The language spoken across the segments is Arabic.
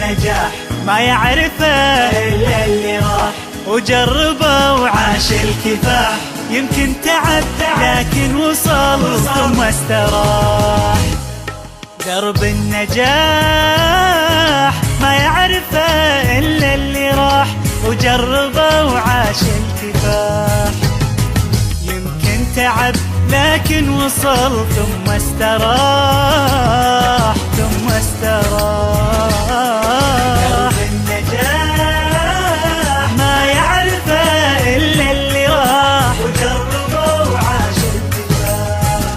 النجاح ما يعرفه إلا اللي راح وجربه وعاش الكفاح. يمكن تعب لكن وصل ثم استراح. درب النجاح ما يعرفه إلا اللي راح وجربه وعاش الكفاح. يمكن تعب لكن وصل ثم استراح ثم استراح. درب النجاح ما يعرفه إلا اللي راح وجربه وعاش الكفاح.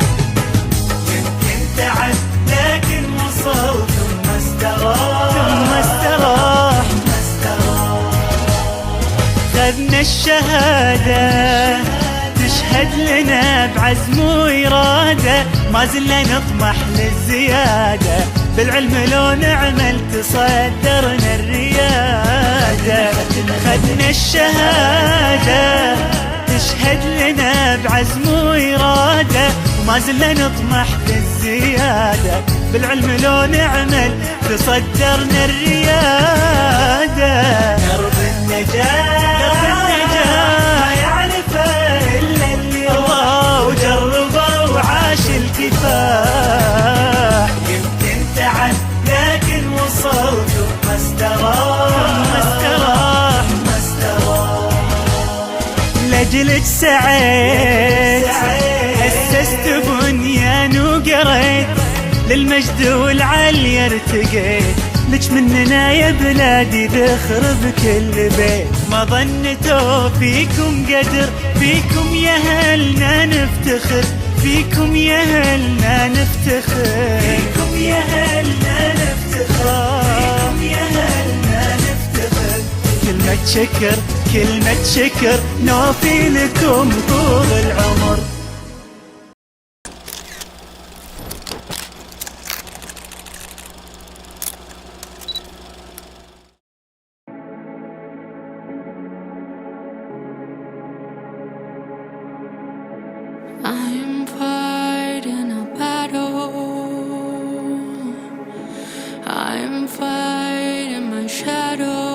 يمكن تعب لكن وصل ثم استراح ثم استراح ثم استراح. خذنا الشهادة تشهد لنا بعزم وإرادة، ما زلنا نطمح للزيادة، بالعلم لو نعمل تصدرنا الريادة. خذنا الشهادة تشهد لنا بعزم وإرادة، وما زلنا نطمح للزيادة، بالعلم لو نعمل تصدرنا الريادة. درب النجاح ما يعرفه إلا اللي راح وجربه وعاش الكفاح. يمكن تعب لكن وصل ثم استراح ثم استراح. لأجلك سعيت أسست بنيان وقريت، للمجد والعلي ارتقيت، لك مننا يا بلادي ذخر بكل بيت. ما ظنتوا فيكم قدر، فيكم يا هلنا نفتخر، فيكم يا هلنا نفتخر، فيكم يا هلنا نفتخر، فيكم يا هلنا نفتخر. كلمة شكر كلمة شكر نوفي لكم طول العمر. I'm fighting a battle, I'm fighting my shadow.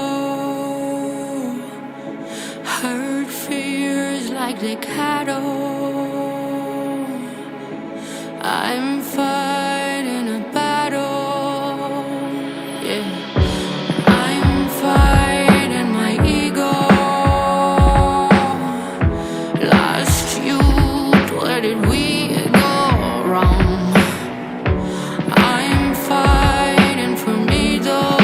Hurt fears like the cattle. I'm fighting a battle, yeah. I'm fighting my ego. Last youth, where did we go wrong? I'm fighting for me though.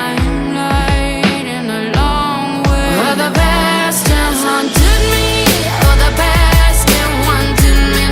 I'm lighting a long way. Oh, the past can haunted me. Oh, the past can haunted me.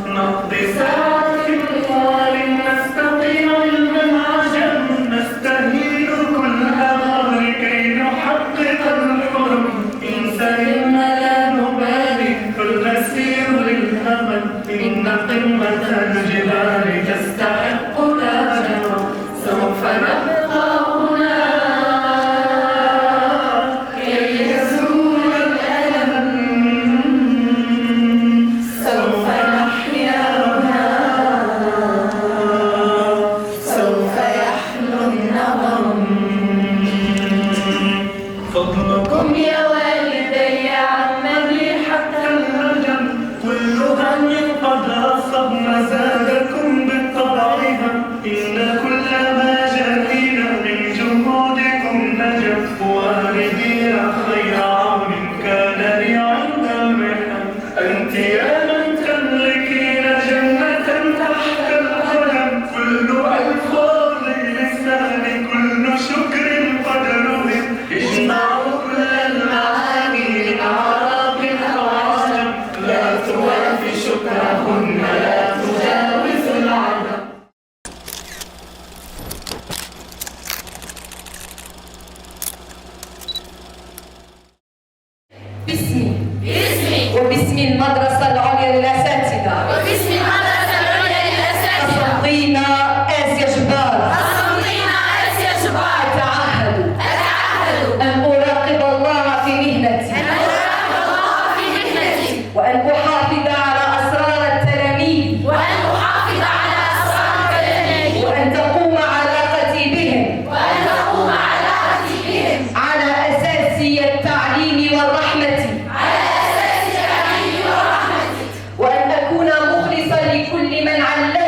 نقضي ساعات في طوال نستطيع المنهجا نستهين كل أمر كي نحقق الحلم إن سلمنا لا نبالي فالمسير للأمل إن قمة الجبال تستحق الأجر سوف نبقى هنا كي يزول الألم سوف نحيا هنا سوف يحلو النغم فضلكم يا والدي عملي حتى الهجم كل هم قد أصبنا زادكم بالطبعها إن كل ما جرينا من جهودكم نجم واردين خير عون كان لي عند المحن أنت يا من تملكين جنة تحت القدم كل ألفاظ اللسان كل شكر قدره اجمعوا كل المعاني من أعراق الأعاجم لا توافي شكرهن لا تجاوز العدم. باسمي وباسم المدرسة العليا للأساتذة تمضينا آسيا جبار أتعهد أن أراقب الله في مهنتي وأن أحافظ على أسرار التلاميذ وأن تقوم علاقتي بهم على أساس التعليم والرحمة وأن أكون مخلصا لكل من علمني